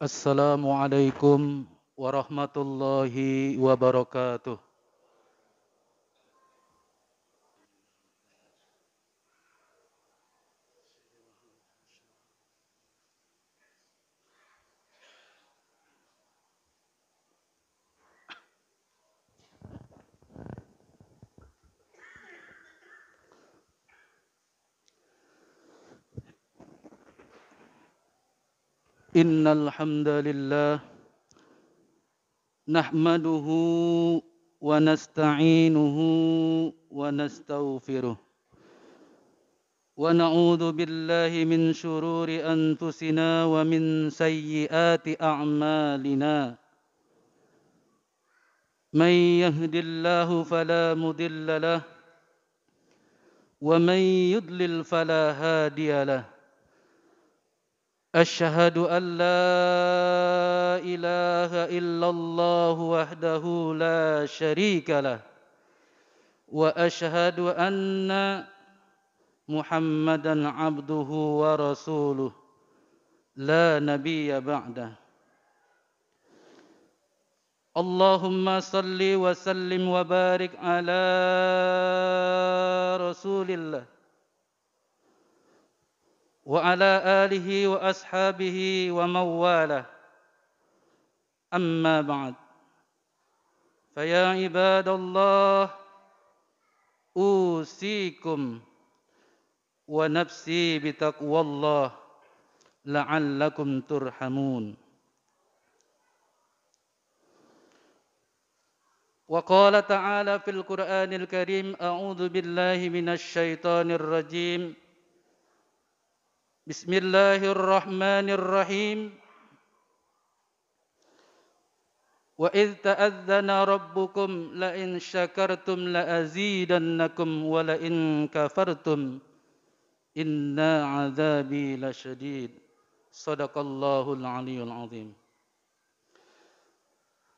Assalamualaikum warahmatullahi wabarakatuh. Innal hamdalillah nahmaduhu wa nasta'inuhu wa nastaghfiruh wa na'udzu billahi min shururi anfusina wa min sayyiati a'malina. Man yahdihillahu fala mudilla lahu wa man yudlil fala hadiya lahu. أشهد أن لا إله إلا الله وحده لا شريك له وأشهد أن محمدا عبده ورسوله لا نبي بعده. اللهم صل وسلم وبارك على رسول الله وعلى آله وأصحابه ومن والاه. أما بعد فيا عباد الله أوصيكم ونفسي بتقوى الله لعلكم ترحمون. وقال تعالى في القرآن الكريم: أعوذ بالله من الشيطان الرجيم. بسم الله الرحمن الرحيم. وإذ تأذن ربكم لئن شكرتم لأزيدنكم ولئن كفرتم إن عذابي لشديد. صدق الله العلي العظيم.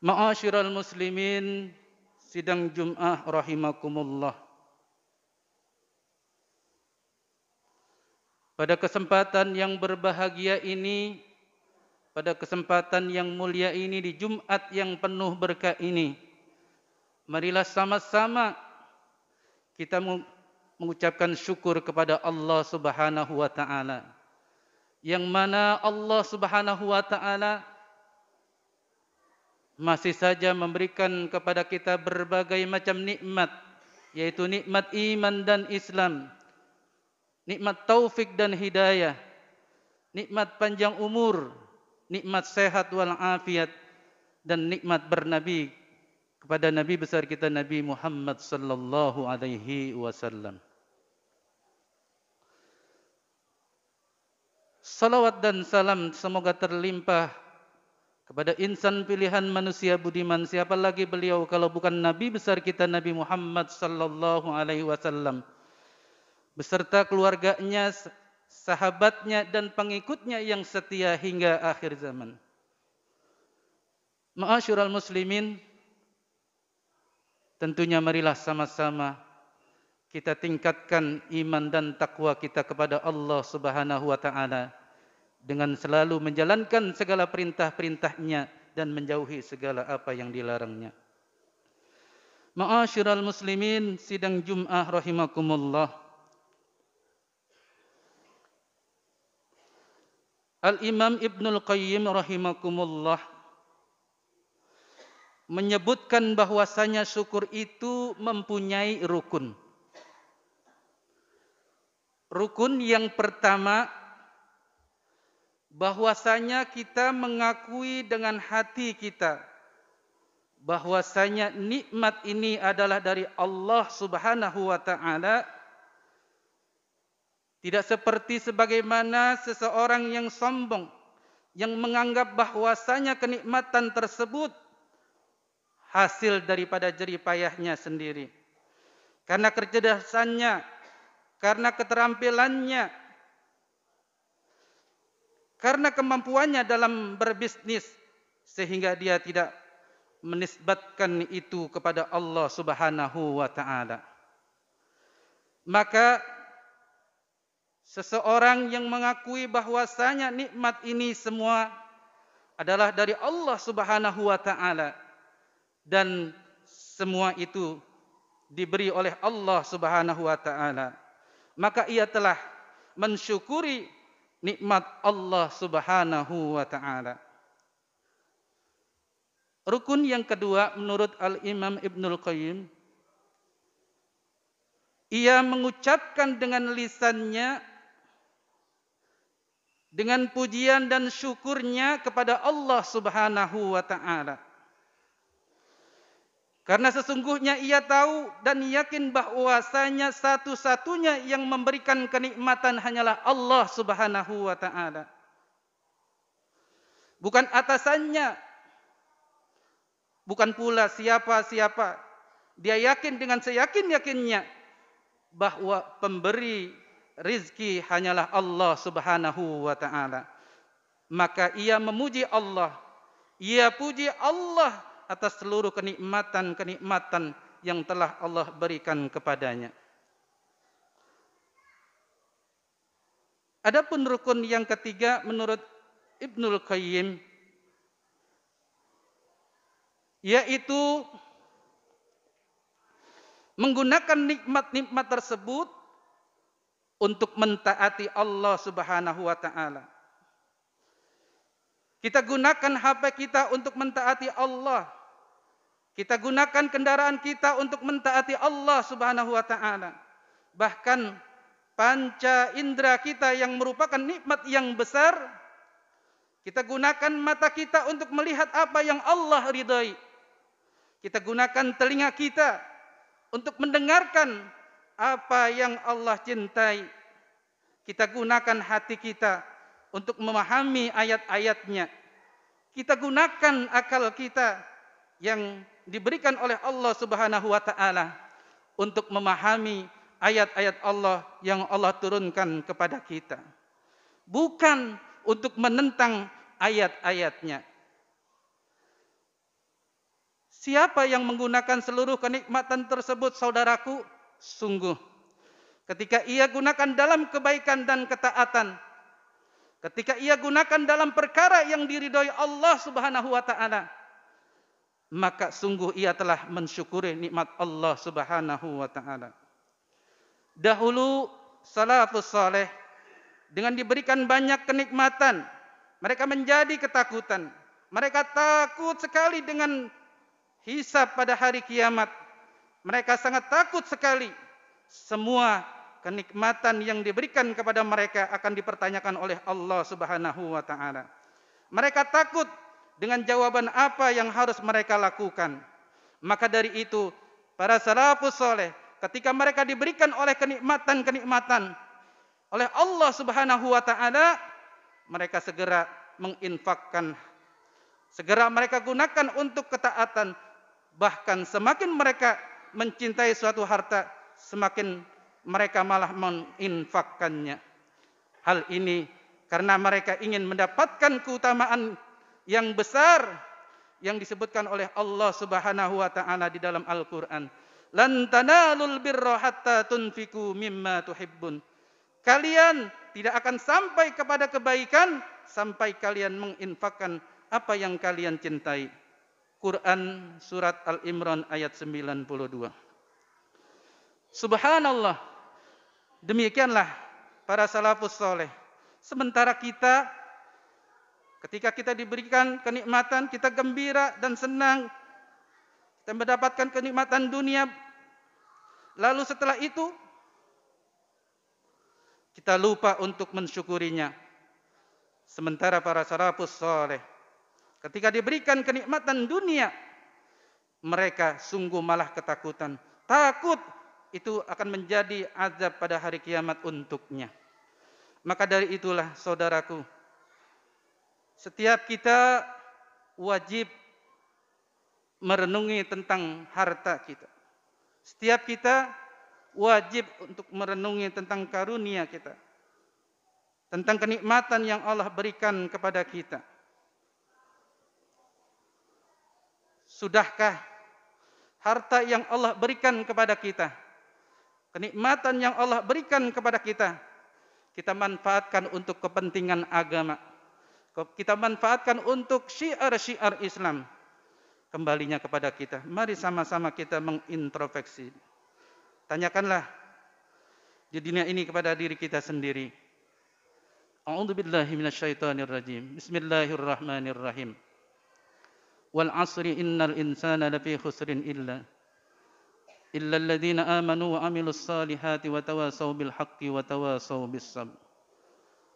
Ma'asyiral muslimin, sidang Jum'ah rahimakumullah. Pada kesempatan yang berbahagia ini, pada kesempatan yang mulia ini, di Jumat yang penuh berkah ini, marilah sama-sama kita mengucapkan syukur kepada Allah Subhanahu wa taala. Yang mana Allah Subhanahu wa taala masih saja memberikan kepada kita berbagai macam nikmat, yaitu nikmat iman dan Islam, nikmat taufik dan hidayah, nikmat panjang umur, nikmat sehat wal afiat, dan nikmat bernabi kepada Nabi besar kita Nabi Muhammad sallallahu alaihi wasallam. Salawat dan salam semoga terlimpah kepada insan pilihan manusia budiman. Siapa lagi beliau kalau bukan Nabi besar kita Nabi Muhammad sallallahu alaihi wasallam, beserta keluarganya, sahabatnya, dan pengikutnya yang setia hingga akhir zaman. Ma'asyiral muslimin, tentunya marilah sama-sama kita tingkatkan iman dan takwa kita kepada Allah Subhanahu wa taala dengan selalu menjalankan segala perintah-perintahnya dan menjauhi segala apa yang dilarangnya. Ma'asyiral muslimin, sidang Jum'ah rahimakumullah. Al-Imam Ibnul Qayyim rahimakumullah menyebutkan bahwasanya syukur itu mempunyai rukun. Rukun yang pertama, bahwasanya kita mengakui dengan hati kita bahwasanya nikmat ini adalah dari Allah Subhanahu wa taala. Tidak seperti sebagaimana seseorang yang sombong, yang menganggap bahwasanya kenikmatan tersebut hasil daripada jerih payahnya sendiri. Karena kecerdasannya, karena keterampilannya, karena kemampuannya dalam berbisnis, sehingga dia tidak menisbatkan itu kepada Allah Subhanahu wa taala. Maka seseorang yang mengakui bahwasanya nikmat ini semua adalah dari Allah Subhanahu wa taala dan semua itu diberi oleh Allah Subhanahu wa taala, maka ia telah mensyukuri nikmat Allah Subhanahu wa taala. Rukun yang kedua menurut Al-Imam Ibnul Qayyim, ia mengucapkan dengan lisannya dengan pujian dan syukurnya kepada Allah Subhanahu wa taala. Karena sesungguhnya ia tahu dan yakin bahwasanya satu-satunya yang memberikan kenikmatan hanyalah Allah Subhanahu wa taala. Bukan atasannya, bukan pula siapa-siapa. Dia yakin dengan seyakin-yakinnya bahwa pemberi rizki hanyalah Allah Subhanahu wa taala. Maka ia memuji Allah, ia puji Allah atas seluruh kenikmatan-kenikmatan yang telah Allah berikan kepadanya. Adapun rukun yang ketiga menurut Ibnul Qayyim, yaitu menggunakan nikmat-nikmat tersebut untuk mentaati Allah Subhanahu wa taala. Kita gunakan HP kita untuk mentaati Allah. Kita gunakan kendaraan kita untuk mentaati Allah Subhanahu wa taala. Bahkan panca indera kita yang merupakan nikmat yang besar, kita gunakan mata kita untuk melihat apa yang Allah ridai. Kita gunakan telinga kita untuk mendengarkan apa yang Allah cintai. Kita gunakan hati kita untuk memahami ayat-ayatnya. Kita gunakan akal kita yang diberikan oleh Allah Subhanahu wa taala untuk memahami ayat-ayat Allah yang Allah turunkan kepada kita. Bukan untuk menentang ayat-ayatnya. Siapa yang menggunakan seluruh kenikmatan tersebut, saudaraku? Sungguh, ketika ia gunakan dalam kebaikan dan ketaatan, ketika ia gunakan dalam perkara yang diridhoi Allah Subhanahu wa taala, maka sungguh ia telah mensyukuri nikmat Allah Subhanahu wa taala. Dahulu salafus saleh dengan diberikan banyak kenikmatan, mereka menjadi ketakutan. Mereka takut sekali dengan hisab pada hari kiamat. Mereka sangat takut sekali. Semua kenikmatan yang diberikan kepada mereka akan dipertanyakan oleh Allah Subhanahu wa taala. Mereka takut dengan jawaban apa yang harus mereka lakukan. Maka dari itu, para salafus saleh ketika mereka diberikan oleh kenikmatan-kenikmatan oleh Allah Subhanahu wa taala, mereka segera menginfakkan, segera mereka gunakan untuk ketaatan. Bahkan semakin mereka mencintai suatu harta, semakin mereka malah menginfakkannya. Hal ini karena mereka ingin mendapatkan keutamaan yang besar yang disebutkan oleh Allah Subhanahu wa taala di dalam Al-Qur'an. Lan tanalul birra hatta tunfiqu mimma tuhibbun. Kalian tidak akan sampai kepada kebaikan sampai kalian menginfakkan apa yang kalian cintai. Quran surat Al-Imran ayat 92. Subhanallah. Demikianlah para salafus saleh. Sementara kita, ketika kita diberikan kenikmatan, kita gembira dan senang. Kita mendapatkan kenikmatan dunia. Lalu setelah itu, kita lupa untuk mensyukurinya. Sementara para salafus saleh, ketika diberikan kenikmatan dunia, mereka sungguh malah ketakutan. Takut itu akan menjadi azab pada hari kiamat untuknya. Maka dari itulah saudaraku, setiap kita wajib merenungi tentang harta kita. Setiap kita wajib untuk merenungi tentang karunia kita, tentang kenikmatan yang Allah berikan kepada kita. Sudahkah harta yang Allah berikan kepada kita, kenikmatan yang Allah berikan kepada kita, kita manfaatkan untuk kepentingan agama, kita manfaatkan untuk syiar-syiar Islam, kembalinya kepada kita. Mari sama-sama kita mengintrospeksi. Tanyakanlah di dunia ini kepada diri kita sendiri. A'udzubillahi minasyaitonirrajim. Bismillahirrahmanirrahim. Wal 'asri innal insana lafi khusrin illa alladziina aamanu wa 'amilus shalihati wa tawassaw bil haqqi wa tawassaw bis sabr.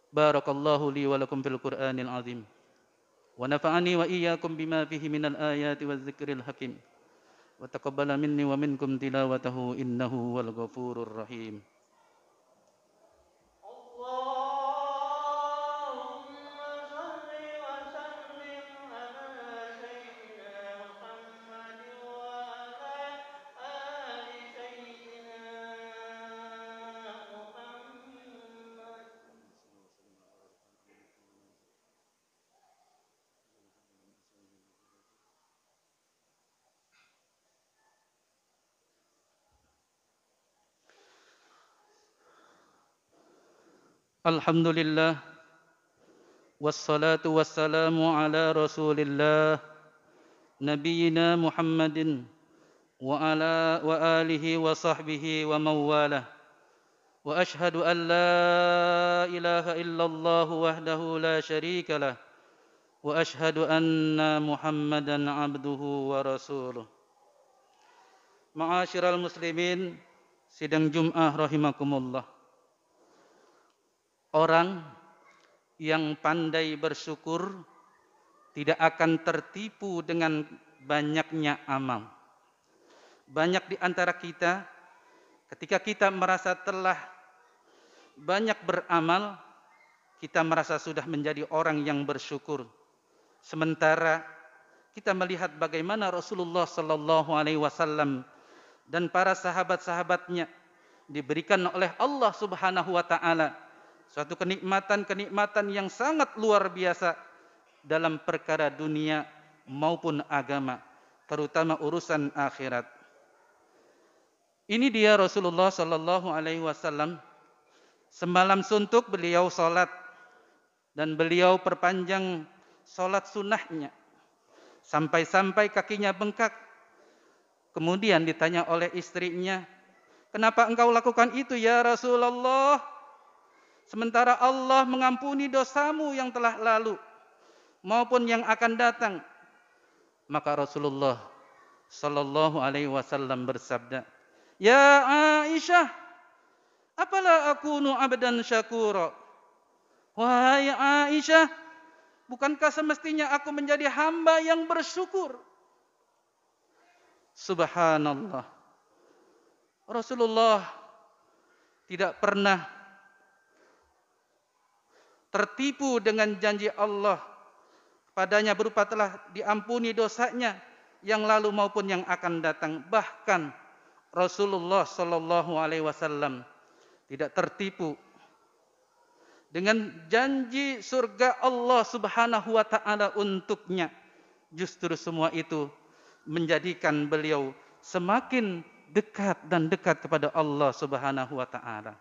Barakallahu li wa lakum fil Qur'anil 'azim. Wa nafa'ani wa iyyakum bima fihi minal ayati waz zikril hakim. Wa taqabbala minni wa minkum tilawatahu innahu wal ghafurur rahim. Alhamdulillah, wassalatu wassalamu ala rasulillah, nabiyyina Muhammadin wa alihi wa sahbihi wa mawalah. Wa ashhadu an la ilaha illallah wahdahu la syarika lah. Wa ashhadu anna Muhammadan abduhu wa rasuluh. Ma'asyiral muslimin, sidang Jum'ah rahimakumullah. Orang yang pandai bersyukur tidak akan tertipu dengan banyaknya amal. Banyak di antara kita, ketika kita merasa telah banyak beramal, kita merasa sudah menjadi orang yang bersyukur. Sementara kita melihat bagaimana Rasulullah sallallahu alaihi wasallam dan para sahabat-sahabatnya diberikan oleh Allah Subhanahu wa taala suatu kenikmatan yang sangat luar biasa dalam perkara dunia maupun agama, terutama urusan akhirat. Ini dia Rasulullah sallallahu alaihi wasallam. Semalam suntuk beliau salat dan beliau perpanjang salat sunnahnya sampai-sampai kakinya bengkak. Kemudian ditanya oleh istrinya, "Kenapa engkau lakukan itu ya Rasulullah? Sementara Allah mengampuni dosamu yang telah lalu maupun yang akan datang." Maka Rasulullah sallallahu alaihi wasallam bersabda, "Ya Aisyah, apala akunu abdan syakura?" Wahai Aisyah, bukankah semestinya aku menjadi hamba yang bersyukur? Subhanallah. Rasulullah tidak pernah tertipu dengan janji Allah padanya berupa telah diampuni dosanya yang lalu maupun yang akan datang. Bahkan Rasulullah sallallahu alaihi wasallam tidak tertipu dengan janji surga Allah Subhanahu wa taala untuknya. Justru semua itu menjadikan beliau semakin dekat dan dekat kepada Allah Subhanahu wa taala.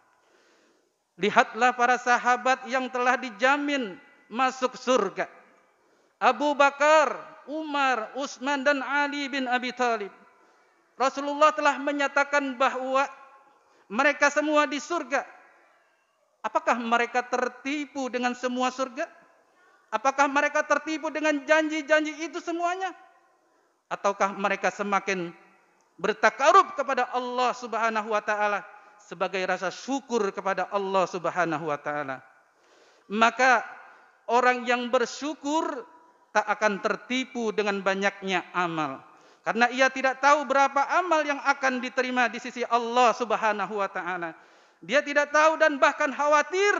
Lihatlah para sahabat yang telah dijamin masuk surga. Abu Bakar, Umar, Utsman dan Ali bin Abi Thalib. Rasulullah telah menyatakan bahwa mereka semua di surga. Apakah mereka tertipu dengan semua surga? Apakah mereka tertipu dengan janji-janji itu semuanya? Ataukah mereka semakin bertakarub kepada Allah Subhanahu wa taala sebagai rasa syukur kepada Allah Subhanahu wa taala? Maka orang yang bersyukur tak akan tertipu dengan banyaknya amal, karena ia tidak tahu berapa amal yang akan diterima di sisi Allah Subhanahu wa taala. Dia tidak tahu dan bahkan khawatir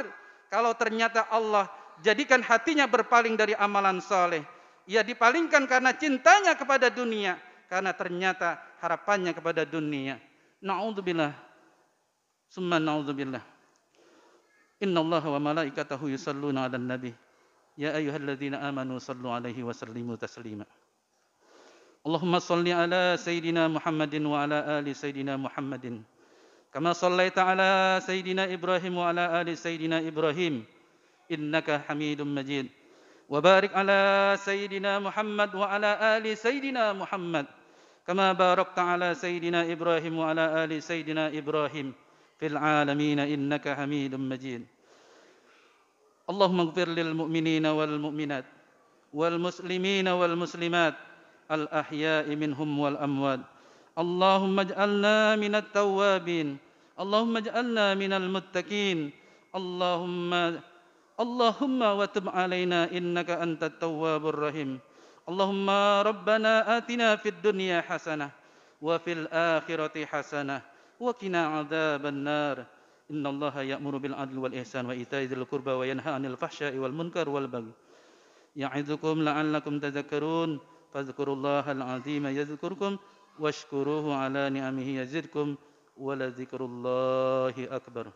kalau ternyata Allah jadikan hatinya berpaling dari amalan saleh. Ia dipalingkan karena cintanya kepada dunia, karena ternyata harapannya kepada dunia. Na'udzubillah. Summa na'udzubillah. Innallaha wa malaikatahu yusalluna 'alan nabi. Ya ayyuhalladzina amanu sallu 'alaihi wa sallimu taslima. Allahumma shalli ala sayidina Muhammadin wa ala ali sayidina Muhammadin. Kama shallaita ala sayidina Ibrahim wa ala ali sayidina Ibrahim. Innaka Hamidum Majid. وبارك على سيدنا محمد وعلى آل سيدنا محمد كما باركت على سيدنا إبراهيم وعلى آل سيدنا إبراهيم في العالمين إنك حميد مجيد. اللهم اغفر للمؤمنين والمؤمنات والمسلمين والمسلمات الأحياء منهم والأموات. اللهم اجعلنا من التوابين، اللهم اجعلنا من المتقين، اللهم اللهم وتب علينا إنك أنت التواب الرحيم. اللهم ربنا آتنا في الدنيا حسنة وفي الآخرة حسنة وقنا عذاب النار. إن الله يأمر بالعدل والإحسان وإيتاء ذي القربى وينهى عن الفحشاء والمنكر والبغي يعظكم لعلكم تذكرون. فاذكروا الله العظيم يذكركم واشكروه على نعمه يزدكم ولذكر الله أكبر.